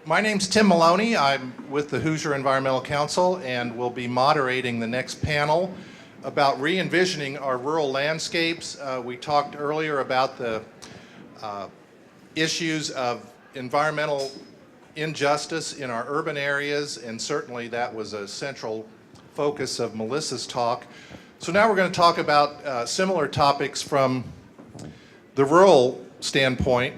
My name's Tim Maloney. I'm with the Hoosier Environmental Council and will be moderating the next panel about re-envisioning our rural landscapes. We talked earlier about the issues of environmental injustice in our urban areas, and certainly that was a central focus of Melissa's talk. So now we're going to talk about similar topics from the rural standpoint.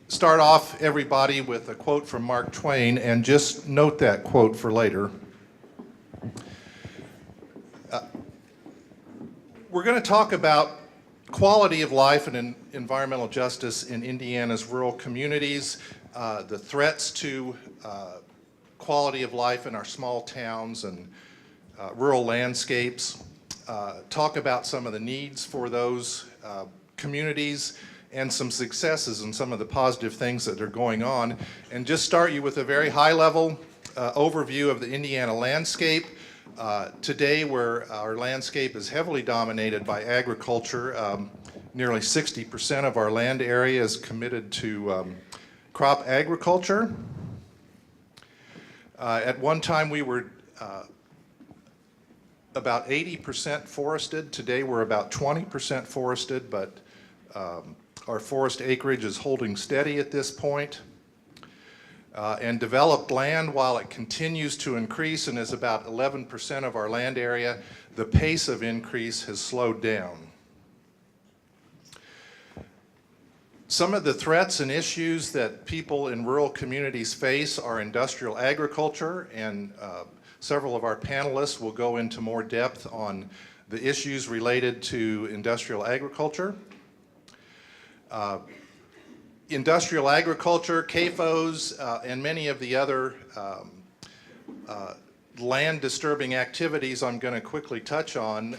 Start off, everybody, with a quote from Mark Twain, and just note that quote for later. We're going to talk about quality of life and environmental justice in Indiana's rural communities, the threats to quality of life in our small towns and rural landscapes, talk about some of the needs for those communities, and some successes and some of the positive things that are going on, and just start you with a very high-level overview of the Indiana landscape. Today, where our landscape is heavily dominated by agriculture, nearly 60% of our land area is committed to crop agriculture. At one time, we were about 80% forested. Today, we're about 20% forested, but our forest acreage is holding steady at this point. And developed land, while it continues to increase and is about 11% of our land area, the pace of increase has slowed down. Some of the threats and issues that people in rural communities face are industrial agriculture, and several of our panelists will go into more depth on the issues related to industrial agriculture. Industrial agriculture, CAFOs, and many of the other land disturbing activities I'm going to quickly touch on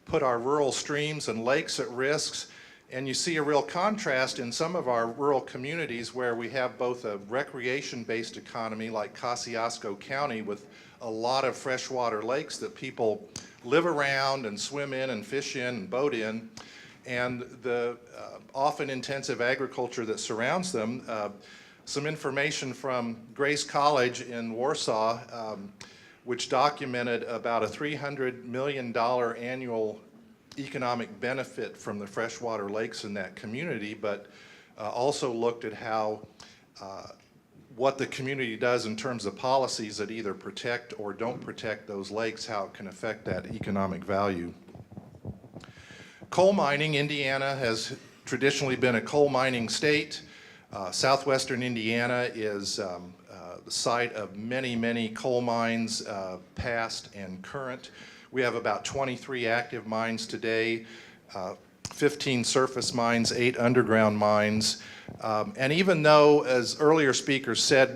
put our rural streams and lakes at risk. And you see a real contrast in some of our rural communities where we have both a recreation-based economy like Kosciuszko County with a lot of freshwater lakes that people live around and swim in and fish in and boat in, and the often intensive agriculture that surrounds them. Some information from Grace College in Warsaw, which documented about a $300 million annual economic benefit from the freshwater lakes in that community, but also looked at how what the community does in terms of policies that either protect or don't protect those lakes, how it can affect that economic value. Coal mining. Indiana has traditionally been a coal mining state. Southwestern Indiana is the site of many, many coal mines, past and current. We have about 23 active mines today, 15 surface mines, 8 underground mines. And even though, as earlier speakers said,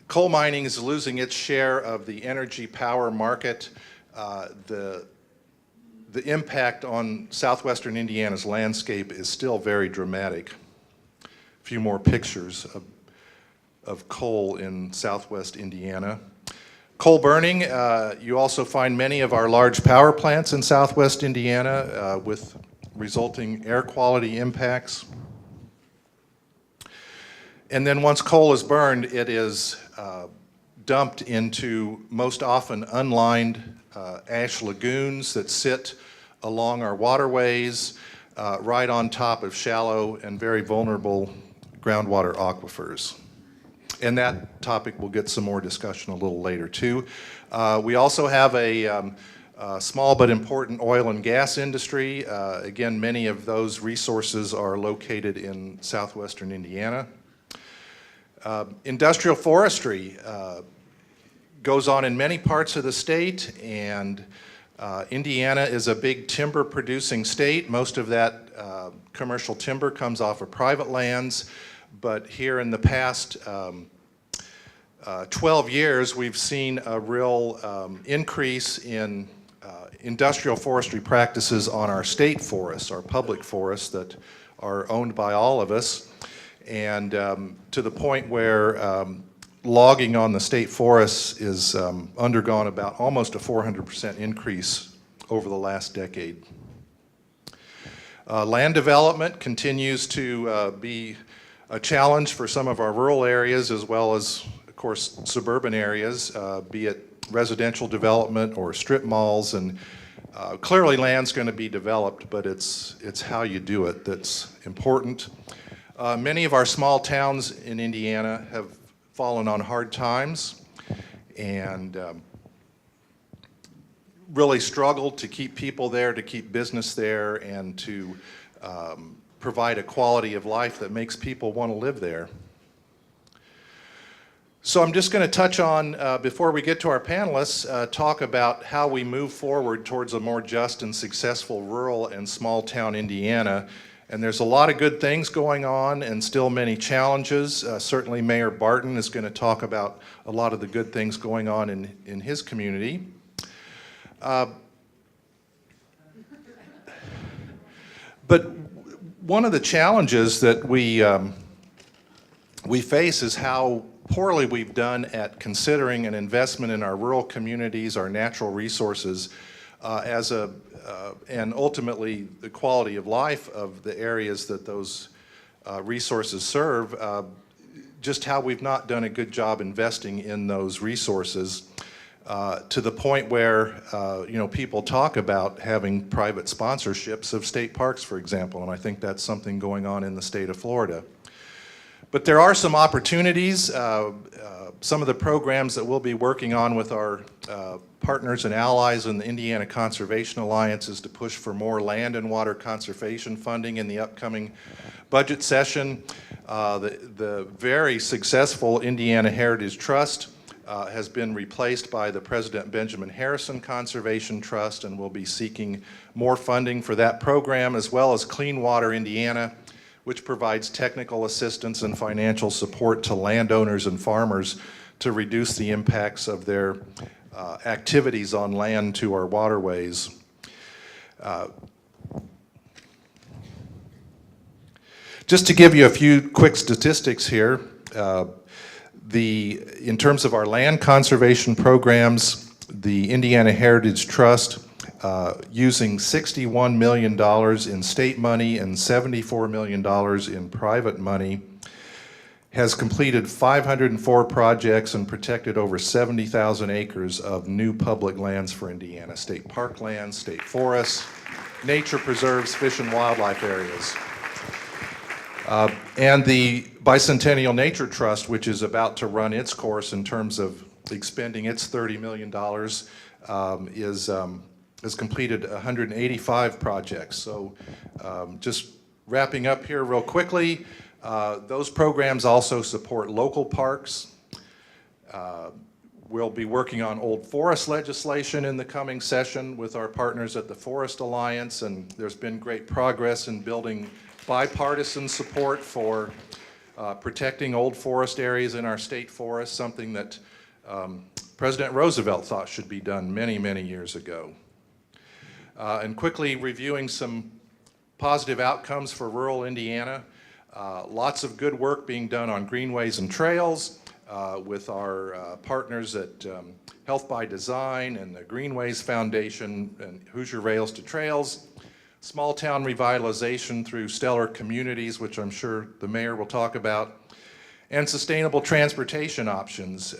coal mining is losing its share of the energy power market, the impact on southwestern Indiana's landscape is still very dramatic. A few more pictures of coal in southwest Indiana. Coal burning, you also find many of our large power plants in southwest Indiana with resulting air quality impacts. And then once coal is burned, it is dumped into most often unlined ash lagoons that sit along our waterways, right on top of shallow and very vulnerable groundwater aquifers. And that topic will get some more discussion a little later too. We also have a small but important oil and gas industry. Again, many of those resources are located in southwestern Indiana. Industrial forestry goes on in many parts of the state, and Indiana is a big timber producing state. Most of that commercial timber comes off of private lands, but here in the past 12 years we've seen a real increase in industrial forestry practices on our state forests, our public forests that are owned by all of us, and to the point where logging on the state forests is undergone about almost a 400% increase over the last decade. Land development continues to be a challenge for some of our rural areas as well as, of course, suburban areas, be it residential development or strip malls. And clearly land's going to be developed, but it's how you do it that's important. Many of our small towns in Indiana have fallen on hard times and really struggled to keep people there, to keep business there, and to provide a quality of life that makes people want to live there. So I'm just going to touch on, before we get to our panelists, talk about how we move forward towards a more just and successful rural and small town Indiana. And there's a lot of good things going on and still many challenges. Certainly Mayor Barton is going to talk about a lot of the good things going on in his community. But one of the challenges that we face is how poorly we've done at considering an investment in our rural communities, our natural resources, and ultimately the quality of life of the areas that those resources serve, just how we've not done a good job investing in those resources to the point where people talk about having private sponsorships of state parks, for example, and I think that's something going on in the state of Florida. But there are some opportunities. Some of the programs that we'll be working on with our partners and allies in the Indiana Conservation Alliance is to push for more land and water conservation funding in the upcoming budget session. The very successful Indiana Heritage Trust has been replaced by the President Benjamin Harrison Conservation Trust, and we'll be seeking more funding for that program, as well as Clean Water Indiana, which provides technical assistance and financial support to landowners and farmers to reduce the impacts of their activities on land to our waterways. Just to give you a few quick statistics here, in terms of our land conservation programs, the Indiana Heritage Trust, using $61 million in state money and $74 million in private money, has completed 504 projects and protected over 70,000 acres of new public lands for Indiana: state parklands, state forests, nature preserves, fish and wildlife areas. And the Bicentennial Nature Trust, which is about to run its course in terms of expending its $30 million, has completed 185 projects. So just wrapping up here real quickly, those programs also support local parks. We'll be working on old forest legislation in the coming session with our partners at the Forest Alliance, and there's been great progress in building bipartisan support for protecting old forest areas in our state forests, something that President Roosevelt thought should be done many, many years ago. And quickly reviewing some positive outcomes for rural Indiana. Lots of good work being done on greenways and trails with our partners at Health by Design and the Greenways Foundation and Hoosier Rails to Trails. Small town revitalization through stellar communities, which I'm sure the mayor will talk about, and sustainable transportation options.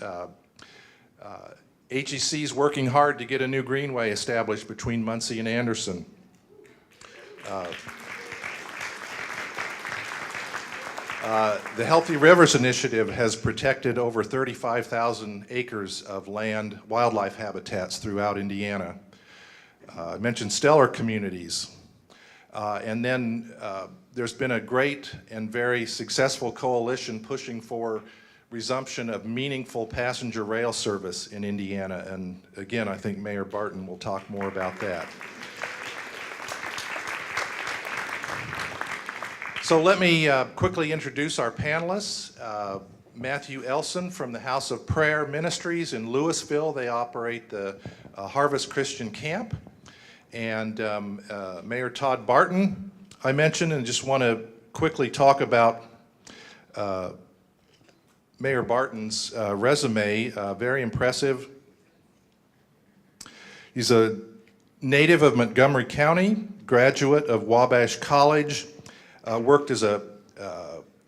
HEC is working hard to get a new greenway established between Muncie and Anderson. The Healthy Rivers Initiative has protected over 35,000 acres of land wildlife habitats throughout Indiana. I mentioned stellar communities. And then there's been a great and very successful coalition pushing for resumption of meaningful passenger rail service in Indiana. And again, I think Mayor Barton will talk more about that. So let me quickly introduce our panelists. Matthew Elson from the House of Prayer Ministries in Lewisville. They operate the Harvest Christian Camp. And Mayor Todd Barton, I mentioned, and just want to quickly talk about Mayor Barton's resume. Very impressive. He's a native of Montgomery County, graduate of Wabash College, worked as a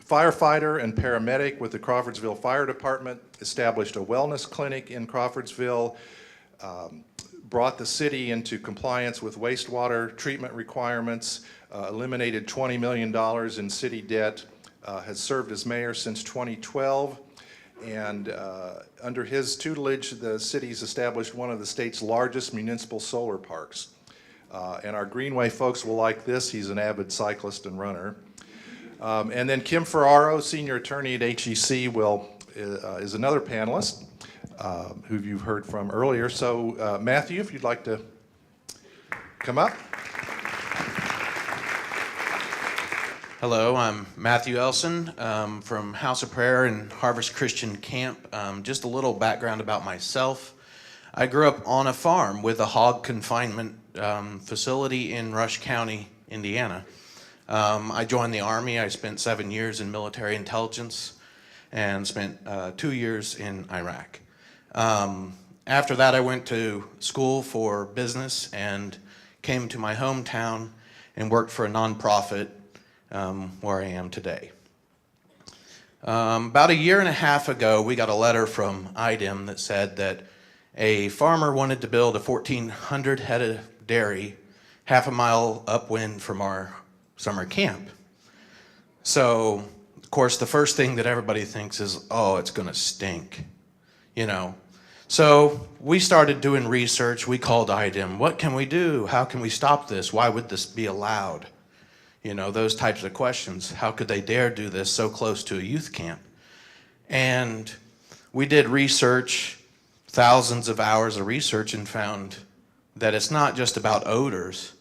firefighter and paramedic with the Crawfordsville Fire Department, established a wellness clinic in Crawfordsville, brought the city into compliance with wastewater treatment requirements, eliminated $20 million in city debt, has served as mayor since 2012, and under his tutelage, the city's established one of the state's largest municipal solar parks. And our Greenway folks will like this. He's an avid cyclist and runner. And then Kim Ferraro, senior attorney at HEC, is another panelist who you've heard from earlier. So Matthew, if you'd like to come up. Hello, I'm Matthew Elson from House of Prayer and Harvest Christian Camp. Just a little background about myself. I grew up on a farm with a hog confinement facility in Rush County, Indiana. I joined the Army. I spent 7 years in military intelligence and spent 2 years in Iraq. After that, I went to school for business and came to my hometown and worked for a nonprofit where I am today. About a year and a half ago, we got a letter from IDEM that said that a farmer wanted to build a 1,400 head dairy half a mile upwind from our summer camp. So, of course, the first thing that everybody thinks is, oh, it's gonna stink, you know. So we started doing research. We called IDEM. What can we do? How can we stop this? Why would this be allowed? You know, those types of questions. How could they dare do this so close to a youth camp? And we did research, thousands of hours of research, and found that it's not just about odors,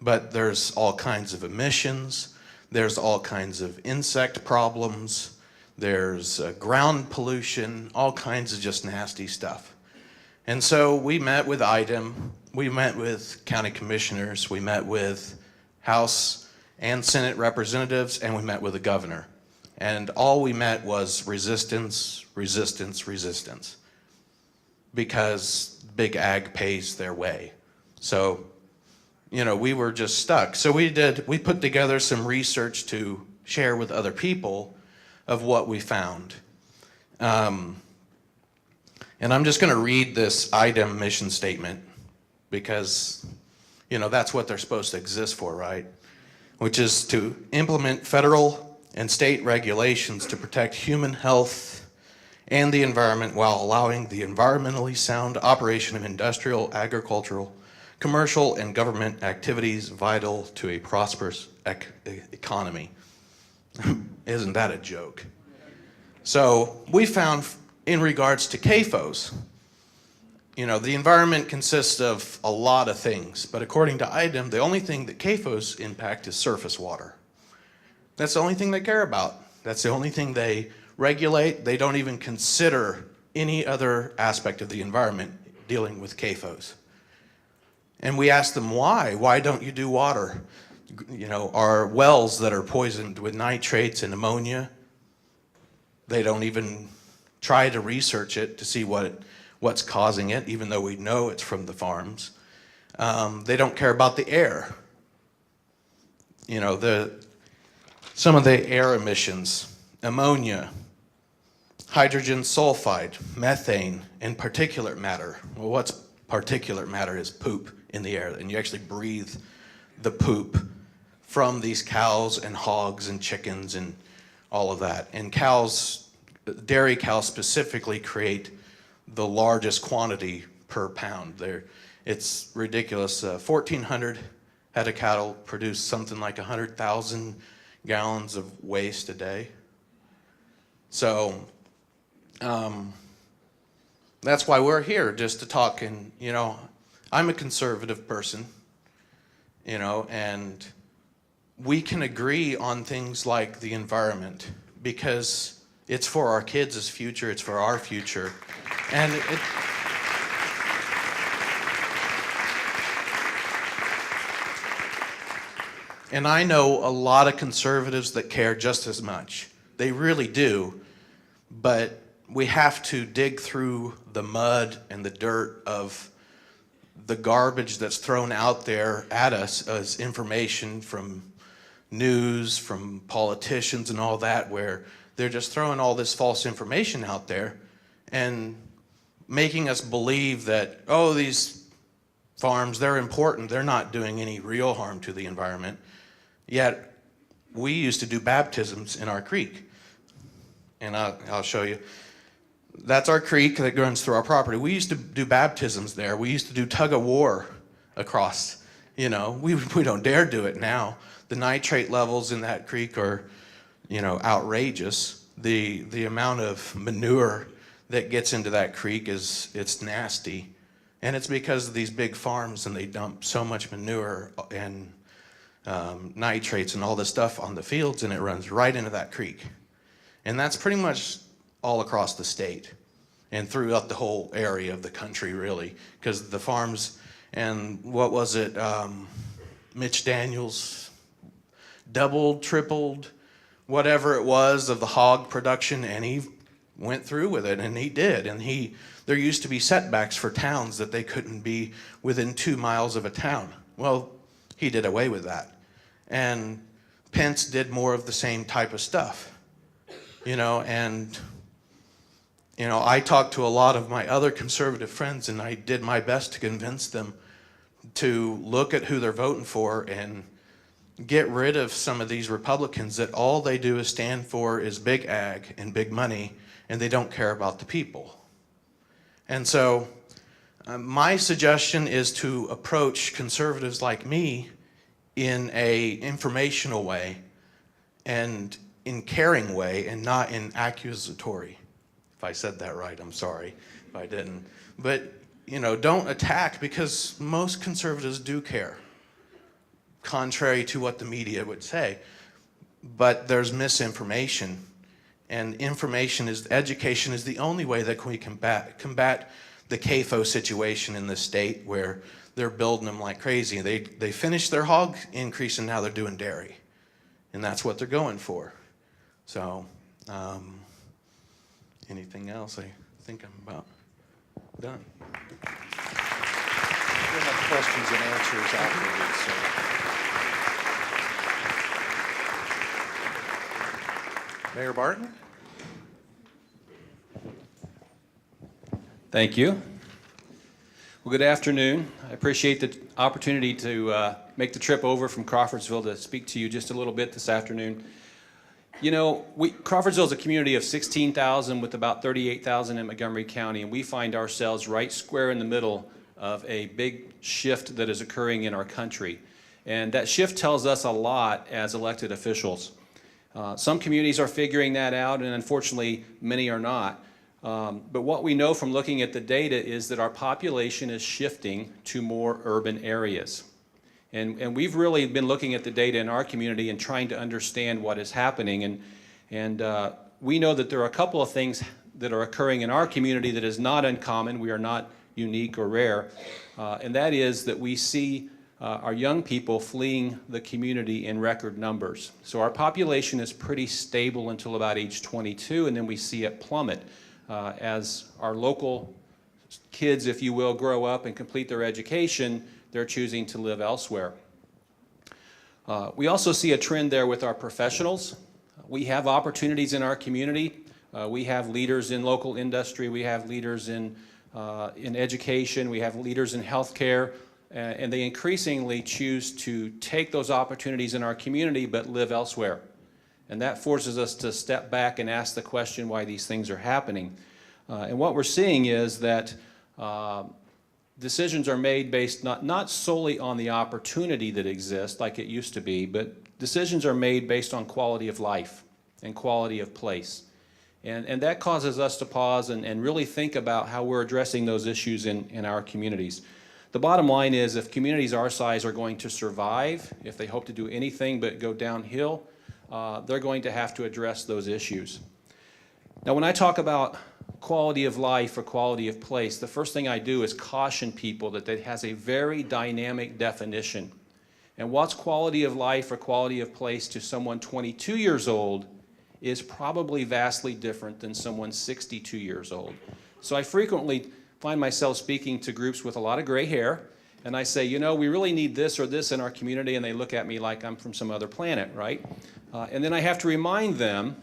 but there's all kinds of emissions, there's all kinds of insect problems, there's ground pollution, all kinds of just nasty stuff. And so we met with IDEM, we met with county commissioners, we met with House and Senate representatives, and we met with the governor. And all we met was resistance, resistance, resistance, because big ag pays their way. So, you know, we were just stuck. So we put together some research to share with other people of what we found. And I'm just gonna read this IDEM mission statement because, you know, that's what they're supposed to exist for, right? Which is to implement federal and state regulations to protect human health and the environment while allowing the environmentally sound operation of industrial, agricultural, commercial, and government activities vital to a prosperous economy. Isn't that a joke? So we found in regards to CAFOs, you know, the environment consists of a lot of things, but according to IDEM, the only thing that CAFOs impact is surface water. That's the only thing they care about. That's the only thing they regulate. They don't even consider any other aspect of the environment dealing with CAFOs. And we asked them why. Why don't you do water? You know, our wells that are poisoned with nitrates and ammonia, they don't even try to research it to see what's causing it, even though we know it's from the farms. They don't care about the air. You know, some of the air emissions, ammonia, hydrogen sulfide, methane, and particulate matter. Well, what's particulate matter is poop in the air, and you actually breathe the poop from these cows and hogs and chickens and all of that. And cows, dairy cows specifically, create the largest quantity per pound. It's ridiculous. 1,400 head of cattle produce something like 100,000 gallons of waste a day. So that's why we're here, just to talk. And, you know, I'm a conservative person, you know, and we can agree on things like the environment because it's for our kids' future, it's for our future. And and I know a lot of conservatives that care just as much. They really do. But we have to dig through the mud and the dirt of the garbage that's thrown out there at us as information from news, from politicians and all that, where they're just throwing all this false information out there and making us believe that, oh, these farms, they're important, they're not doing any real harm to the environment. Yet we used to do baptisms in our creek. And I'll show you. That's our creek that runs through our property. We used to do baptisms there. We used to do tug of war across. You know, we don't dare do it now. The nitrate levels in that creek are, you know, outrageous. The amount of manure that gets into that creek it's nasty. And it's because of these big farms, and they dump so much manure and nitrates and all this stuff on the fields, and it runs right into that creek. And that's pretty much all across the state and throughout the whole area of the country, really, because the farms, and what was it, Mitch Daniels doubled, tripled, whatever it was of the hog production, and he went through with it, and he did. And there used to be setbacks for towns that they couldn't be within 2 miles of a town. Well, he did away with that. And Pence did more of the same type of stuff. You know, and, you know, I talked to a lot of my other conservative friends, and I did my best to convince them to look at who they're voting for and get rid of some of these Republicans that all they do is stand for is big ag and big money, and they don't care about the people. And so my suggestion is to approach conservatives like me in a informational way and in caring way, and not in accusatory. If I said that right, I'm sorry if I didn't. But, you know, don't attack, because most conservatives do care, contrary to what the media would say. But there's misinformation, and education is the only way that we combat the CAFO situation in this state, where they're building them like crazy. They finished their hog increase, and now they're doing dairy, and that's what they're going for. So, anything else? I think I'm about done. We'll have questions and answers afterwards. So. Mayor Barton? Thank you. Well, good afternoon. I appreciate the opportunity to make the trip over from Crawfordsville to speak to you just a little bit this afternoon. You know, Crawfordsville is a community of 16,000 with about 38,000 in Montgomery County, and we find ourselves right square in the middle of a big shift that is occurring in our country. And that shift tells us a lot as elected officials. Some communities are figuring that out, and unfortunately, many are not. But what we know from looking at the data is that our population is shifting to more urban areas. And we've really been looking at the data in our community and trying to understand what is happening. And we know that there are a couple of things that are occurring in our community that is not uncommon. We are not unique or rare. And that is that we see our young people fleeing the community in record numbers. So our population is pretty stable until about age 22, and then we see it plummet as our local kids, if you will, grow up and complete their education. They're choosing to live elsewhere. We also see a trend there with our professionals. We have opportunities in our community. We have leaders in local industry. We have leaders in education. We have leaders in healthcare. And they increasingly choose to take those opportunities in our community but live elsewhere. And that forces us to step back and ask the question why these things are happening. And what we're seeing is that decisions are made based not solely on the opportunity that exists like it used to be, but decisions are made based on quality of life and quality of place. And that causes us to pause and really think about how we're addressing those issues in our communities. The bottom line is, if communities our size are going to survive, if they hope to do anything but go downhill, they're going to have to address those issues. Now, when I talk about quality of life or quality of place, the first thing I do is caution people that it has a very dynamic definition. And what's quality of life or quality of place to someone 22 years old is probably vastly different than someone 62 years old. So I frequently find myself speaking to groups with a lot of gray hair, and I say, you know, we really need this or this in our community, and they look at me like I'm from some other planet, right? And then I have to remind them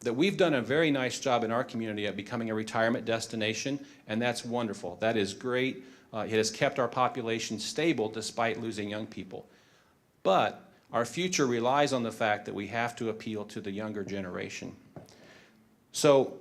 that we've done a very nice job in our community at becoming a retirement destination, and that's wonderful. That is great. It has kept our population stable despite losing young people. But our future relies on the fact that we have to appeal to the younger generation. So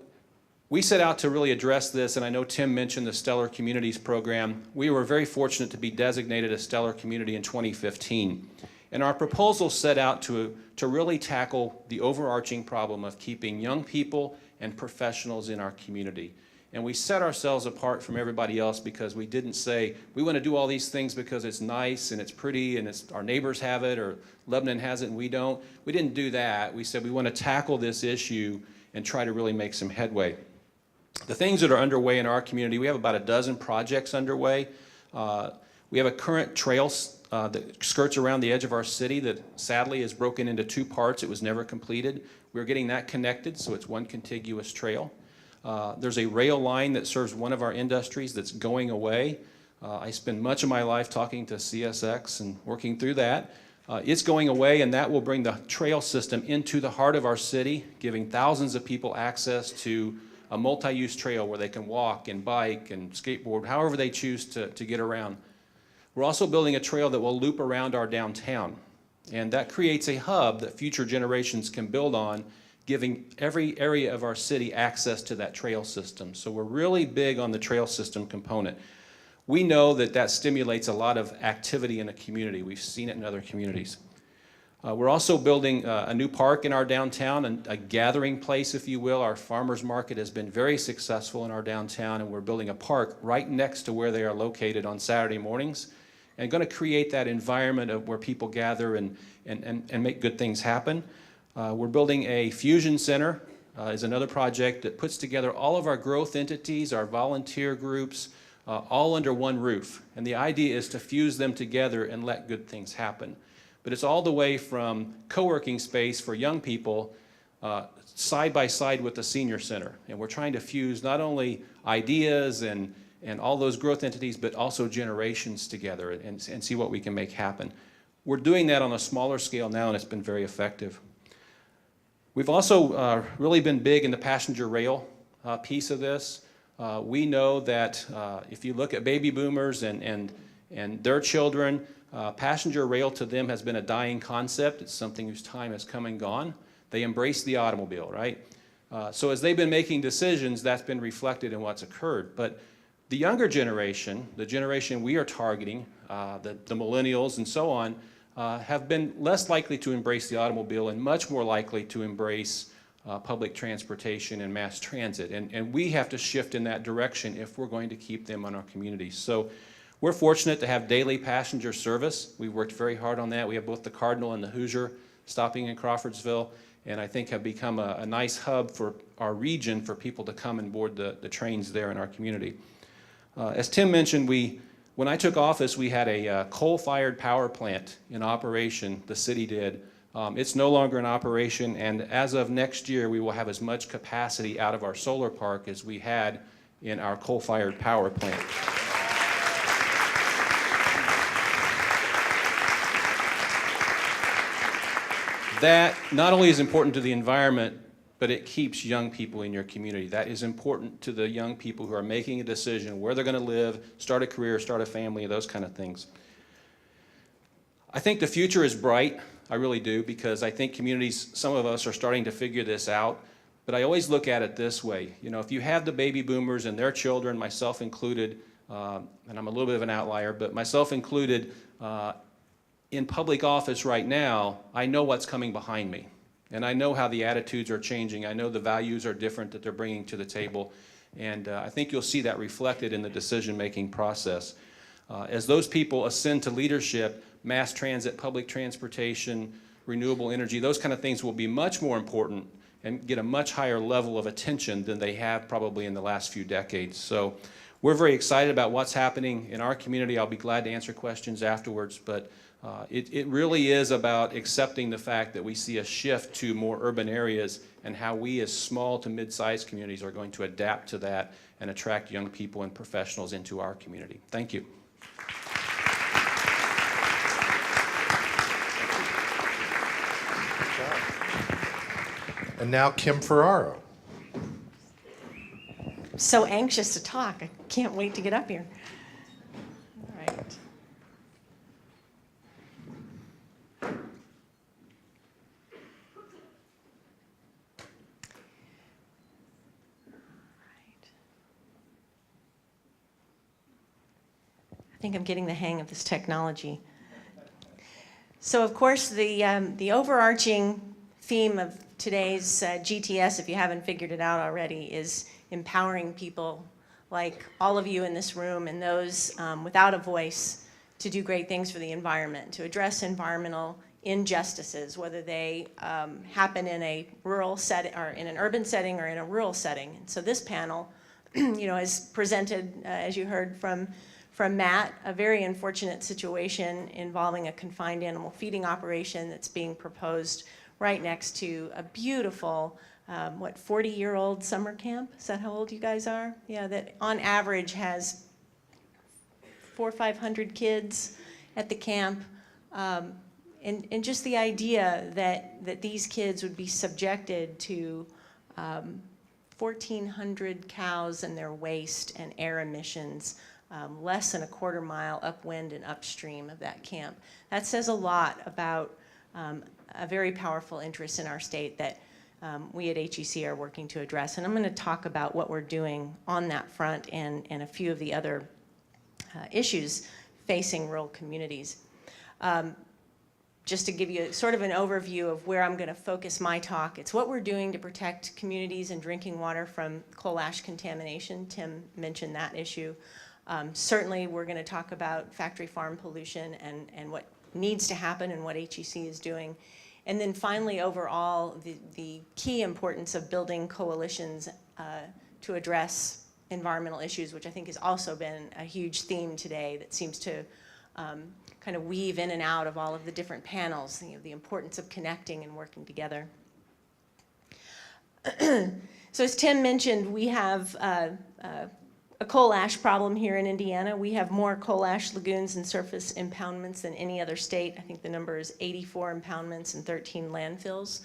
we set out to really address this, and I know Tim mentioned the Stellar Communities program. We were very fortunate to be designated a Stellar Community in 2015. And our proposal set out to really tackle the overarching problem of keeping young people and professionals in our community. And we set ourselves apart from everybody else because we didn't say, we want to do all these things because it's nice and it's pretty and our neighbors have it or Lebanon has it and we don't. We didn't do that. We said we want to tackle this issue and try to really make some headway. The things that are underway in our community, we have about a dozen projects underway. We have a current trail that skirts around the edge of our city that sadly is broken into two parts. It was never completed. We're getting that connected, so it's one contiguous trail. There's a rail line that serves one of our industries that's going away. I spend much of my life talking to CSX and working through that. It's going away, and that will bring the trail system into the heart of our city, giving thousands of people access to a multi-use trail where they can walk and bike and skateboard, however they choose to get around. We're also building a trail that will loop around our downtown, and that creates a hub that future generations can build on, giving every area of our city access to that trail system. So we're really big on the trail system component. We know that that stimulates a lot of activity in a community. We've seen it in other communities. We're also building a new park in our downtown, and a gathering place, if you will. Our farmers market has been very successful in our downtown, and we're building a park right next to where they are located on Saturday mornings, and going to create that environment of where people gather and make good things happen. We're building a fusion center, is another project that puts together all of our growth entities, our volunteer groups, all under one roof. And the idea is to fuse them together and let good things happen. But it's all the way from co-working space for young people side by side with the senior center. And we're trying to fuse not only ideas and all those growth entities, but also generations together and see what we can make happen. We're doing that on a smaller scale now, and it's been very effective. We've also really been big in the passenger rail piece of this. We know that if you look at baby boomers and their children, passenger rail to them has been a dying concept. It's something whose time has come and gone. They embrace the automobile, right? So as they've been making decisions, that's been reflected in what's occurred. But the younger generation, the generation we are targeting, the millennials and so on, have been less likely to embrace the automobile and much more likely to embrace public transportation and mass transit. And we have to shift in that direction if we're going to keep them in our communities. So we're fortunate to have daily passenger service. We've worked very hard on that. We have both the Cardinal and the Hoosier stopping in Crawfordsville, and I think have become a nice hub for our region for people to come and board the trains there in our community. As Tim mentioned, when I took office, we had a coal-fired power plant in operation, the city did. It's no longer in operation, and as of next year, we will have as much capacity out of our solar park as we had in our coal-fired power plant. That not only is important to the environment, but it keeps young people in your community. That is important to the young people who are making a decision where they're going to live, start a career, start a family, those kind of things. I think the future is bright. I really do, because I think communities, some of us are starting to figure this out. But I always look at it this way. You know, if you have the baby boomers and their children, myself included, and I'm a little bit of an outlier, but myself included, in public office right now, I know what's coming behind me. And I know how the attitudes are changing. I know the values are different that they're bringing to the table. And I think you'll see that reflected in the decision-making process. As those people ascend to leadership, mass transit, public transportation, renewable energy, those kind of things will be much more important and get a much higher level of attention than they have probably in the last few decades. So we're very excited about what's happening in our community. I'll be glad to answer questions afterwards, but it really is about accepting the fact that we see a shift to more urban areas and how we as small to mid-sized communities are going to adapt to that and attract young people and professionals into our community. Thank you. And now Kim Ferraro. So anxious to talk. I can't wait to get up here. All right. I think I'm getting the hang of this technology. So of course, the overarching theme of today's GTS, if you haven't figured it out already, is empowering people like all of you in this room and those without a voice to do great things for the environment, to address environmental injustices, whether they happen in a rural setting or in an urban setting or in a rural setting. And so this panel, has presented, as you heard from Matt, a very unfortunate situation involving a confined animal feeding operation that's being proposed right next to a beautiful, 40-year-old summer camp? Is that how old you guys are? Yeah, that on average has 400 or 500 kids at the camp. And just the idea that these kids would be subjected to 1,400 cows and their waste and air emissions less than a quarter mile upwind and upstream of that camp. That says a lot about a very powerful interest in our state that we at HEC are working to address. And I'm going to talk about what we're doing on that front and a few of the other issues facing rural communities. Just to give you sort of an overview of where I'm going to focus my talk, it's what we're doing to protect communities and drinking water from coal ash contamination. Tim mentioned that issue. Certainly, we're going to talk about factory farm pollution and what needs to happen and what HEC is doing. And then finally, overall, the key importance of building coalitions to address environmental issues, which I think has also been a huge theme today that seems to kind of weave in and out of all of the different panels, the importance of connecting and working together. So as Tim mentioned, we have a coal ash problem here in Indiana. We have more coal ash lagoons and surface impoundments than any other state. I think the number is 84 impoundments and 13 landfills.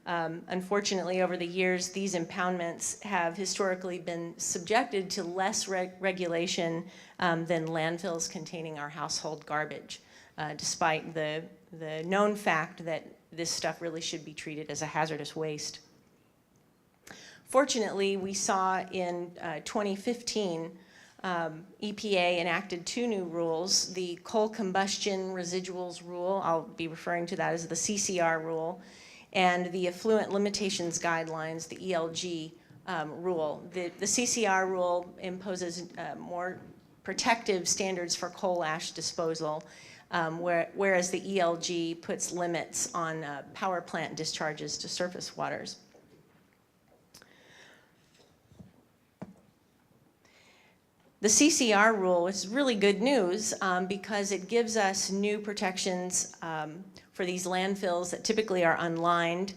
Unfortunately, over the years, these impoundments have historically been subjected to less regulation than landfills containing our household garbage, despite the known fact that this stuff really should be treated as a hazardous waste. Fortunately, we saw in 2015, EPA enacted 2 new rules, the coal combustion residuals rule, I'll be referring to that as the CCR rule, and the effluent limitations guidelines, the ELG rule. The CCR rule imposes more protective standards for coal ash disposal, whereas the ELG puts limits on power plant discharges to surface waters. The CCR rule is really good news because it gives us new protections for these landfills that typically are unlined,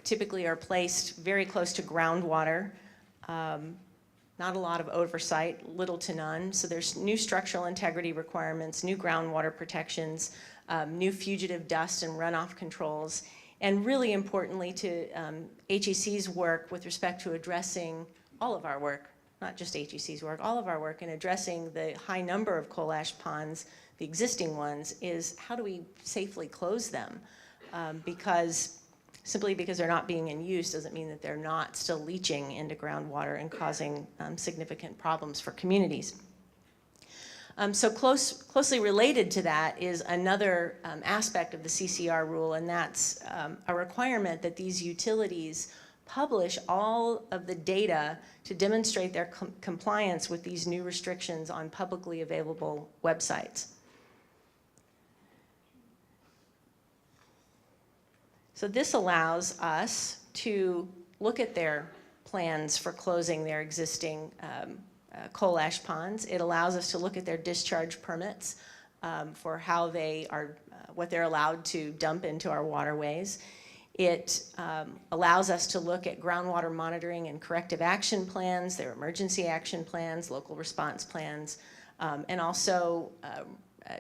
typically are placed very close to groundwater, not a lot of oversight, little to none. So there's new structural integrity requirements, new groundwater protections, new fugitive dust and runoff controls, and really importantly to HEC's work with respect to addressing all of our work, not just HEC's work, all of our work in addressing the high number of coal ash ponds, the existing ones, is how do we safely close them? Simply because they're not being in use doesn't mean that they're not still leaching into groundwater and causing significant problems for communities. So closely related to that is another aspect of the CCR rule, and that's a requirement that these utilities publish all of the data to demonstrate their compliance with these new restrictions on publicly available websites. So this allows us to look at their plans for closing their existing coal ash ponds. It allows us to look at their discharge permits for how they are, what they're allowed to dump into our waterways. It allows us to look at groundwater monitoring and corrective action plans, their emergency action plans, local response plans, and also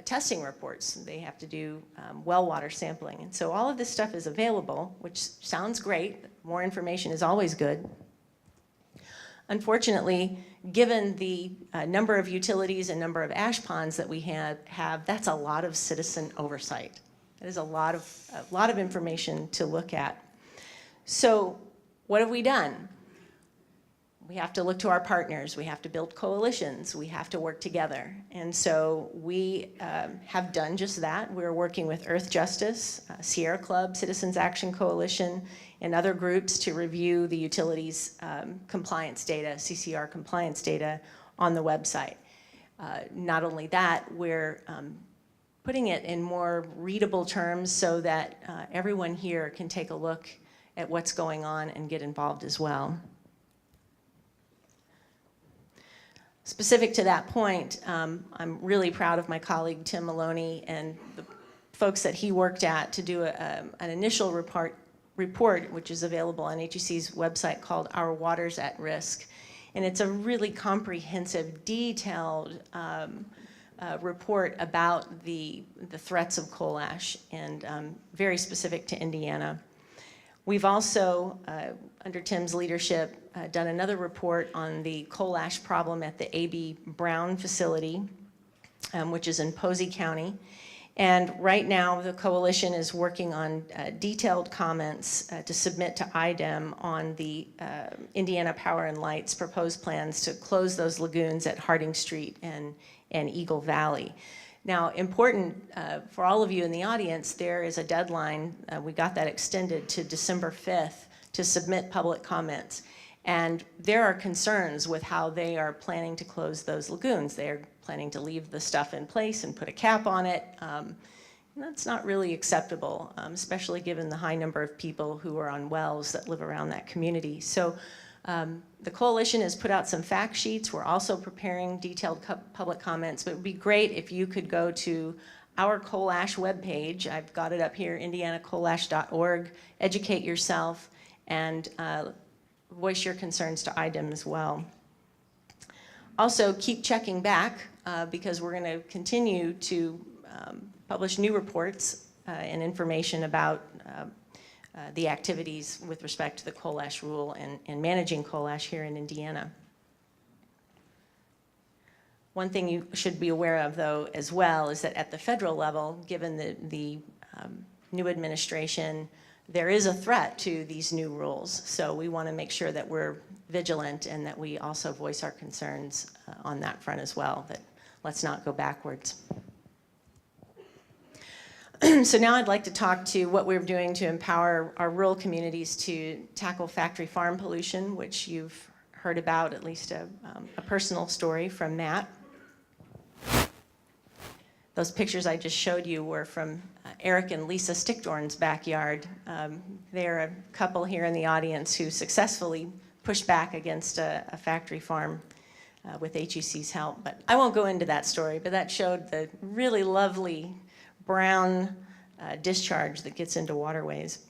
testing reports. They have to do well water sampling. And so all of this stuff is available, which sounds great. More information is always good. Unfortunately, given the number of utilities and number of ash ponds that we have, that's a lot of citizen oversight. That is a lot of information to look at. So what have we done? We have to look to our partners. We have to build coalitions. We have to work together. And so we have done just that. We're working with Earth Justice, Sierra Club, Citizens Action Coalition, and other groups to review the utilities compliance data, CCR compliance data on the website. Not only that, we're putting it in more readable terms so that everyone here can take a look at what's going on and get involved as well. Specific to that point, I'm really proud of my colleague Tim Maloney and the folks that he worked at to do an initial report, which is available on HEC's website, called Our Waters at Risk. And it's a really comprehensive, detailed report about the threats of coal ash, and very specific to Indiana. We've also, under Tim's leadership, done another report on the coal ash problem at the A.B. Brown facility, which is in Posey County. And right now, the coalition is working on detailed comments to submit to IDEM on the Indiana Power and Light's proposed plans to close those lagoons at Harding Street and Eagle Valley. Now, important for all of you in the audience, there is a deadline. We got that extended to December 5th to submit public comments. And there are concerns with how they are planning to close those lagoons. They are planning to leave the stuff in place and put a cap on it. That's not really acceptable, especially given the high number of people who are on wells that live around that community. So the coalition has put out some fact sheets. We're also preparing detailed public comments, but it would be great if you could go to our coal ash webpage. I've got it up here, indianacoalash.org. Educate yourself and voice your concerns to IDEM as well. Also, keep checking back because we're going to continue to publish new reports and information about the activities with respect to the coal ash rule and managing coal ash here in Indiana. One thing you should be aware of, though, as well, is that at the federal level, given the new administration, there is a threat to these new rules. So we want to make sure that we're vigilant and that we also voice our concerns on that front as well, that let's not go backwards. So now I'd like to talk to what we're doing to empower our rural communities to tackle factory farm pollution, which you've heard about, at least a personal story from Matt. Those pictures I just showed you were from Eric and Lisa Stickdorn's backyard. They're a couple here in the audience who successfully pushed back against a factory farm with HEC's help. But I won't go into that story, but that showed the really lovely brown discharge that gets into waterways.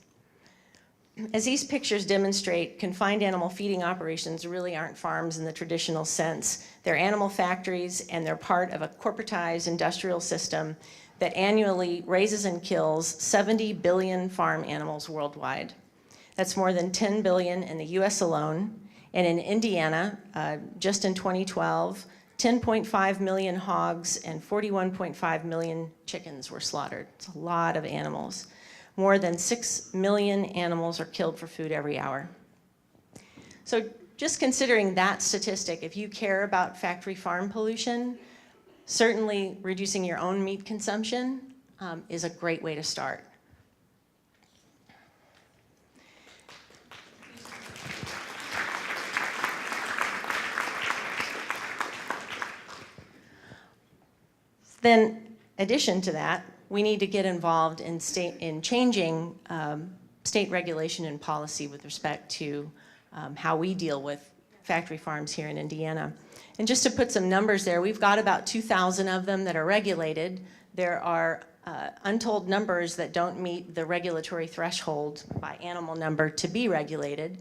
As these pictures demonstrate, confined animal feeding operations really aren't farms in the traditional sense. They're animal factories, and they're part of a corporatized industrial system that annually raises and kills 70 billion farm animals worldwide. That's more than 10 billion in the US alone. And in Indiana, just in 2012, 10.5 million hogs and 41.5 million chickens were slaughtered. It's a lot of animals. More than 6 million animals are killed for food every hour. So just considering that statistic, if you care about factory farm pollution, certainly reducing your own meat consumption is a great way to start. Then, in addition to that, we need to get involved in changing state regulation and policy with respect to how we deal with factory farms here in Indiana. And just to put some numbers there, we've got about 2,000 of them that are regulated. There are untold numbers that don't meet the regulatory threshold by animal number to be regulated.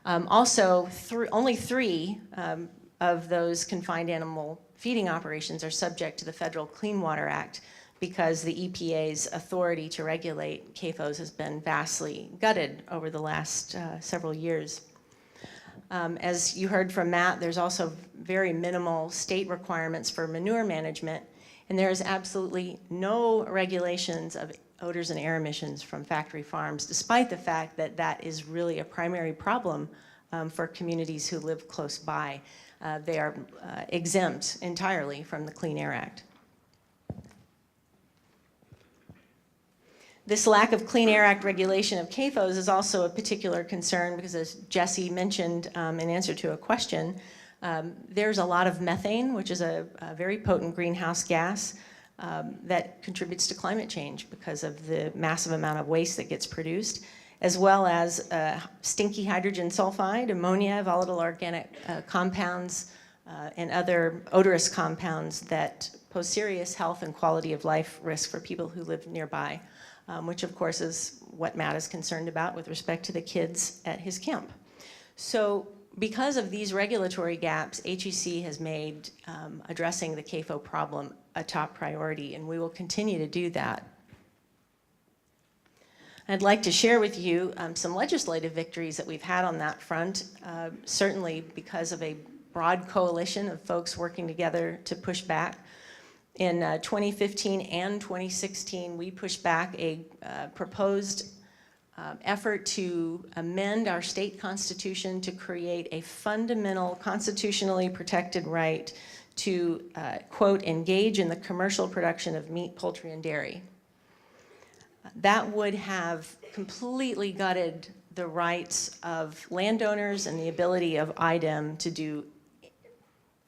Also, only 3 of those confined animal feeding operations are subject to the Federal Clean Water Act because the EPA's authority to regulate CAFOs has been vastly gutted over the last several years. As you heard from Matt, there's also very minimal state requirements for manure management, and there is absolutely no regulations of odors and air emissions from factory farms, despite the fact that that is really a primary problem for communities who live close by. They are exempt entirely from the Clean Air Act. This lack of Clean Air Act regulation of CAFOs is also a particular concern because, as Jesse mentioned in answer to a question, there's a lot of methane, which is a very potent greenhouse gas that contributes to climate change because of the massive amount of waste that gets produced, as well as stinky hydrogen sulfide, ammonia, volatile organic compounds, and other odorous compounds that pose serious health and quality of life risk for people who live nearby. Which of course is what Matt is concerned about with respect to the kids at his camp. So because of these regulatory gaps, HEC has made addressing the CAFO problem a top priority, and we will continue to do that. I'd like to share with you some legislative victories that we've had on that front, certainly because of a broad coalition of folks working together to push back. In 2015 and 2016, we pushed back a proposed effort to amend our state constitution to create a fundamental constitutionally protected right to, quote, engage in the commercial production of meat, poultry, and dairy. That would have completely gutted the rights of landowners and the ability of IDEM to do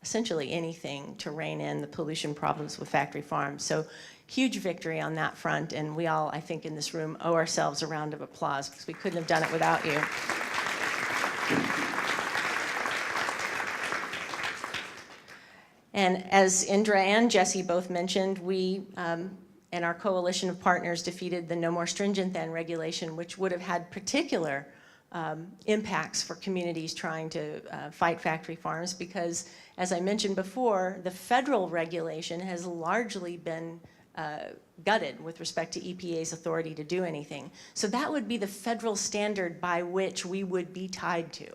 essentially anything to rein in the pollution problems with factory farms. So huge victory on that front, and we all, I think, in this room owe ourselves a round of applause because we couldn't have done it without you. And as Indra and Jesse both mentioned, we and our coalition of partners defeated the No More Stringent Than regulation, which would have had particular impacts for communities trying to fight factory farms because, as I mentioned before, the federal regulation has largely been gutted with respect to EPA's authority to do anything. So that would be the federal standard by which we would be tied to.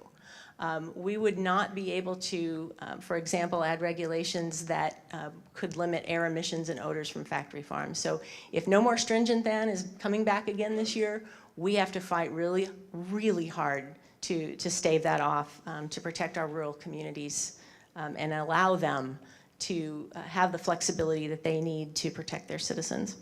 We would not be able to, for example, add regulations that could limit air emissions and odors from factory farms. So if No More Stringent Than is coming back again this year, we have to fight really, really hard to stave that off, to protect our rural communities and allow them to have the flexibility that they need to protect their citizens.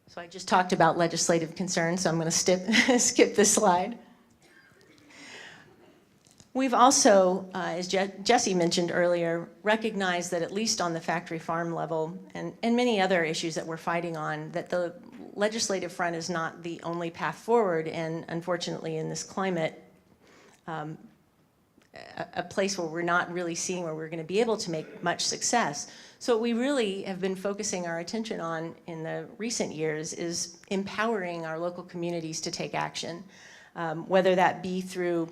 So I just talked about legislative concerns, so I'm going to skip this slide. We've also, as Jesse mentioned earlier, recognized that at least on the factory farm level and many other issues that we're fighting on, that the legislative front is not the only path forward, and unfortunately in this climate, a place where we're not really seeing where we're going to be able to make much success. So what we really have been focusing our attention on in the recent years is empowering our local communities to take action, whether that be through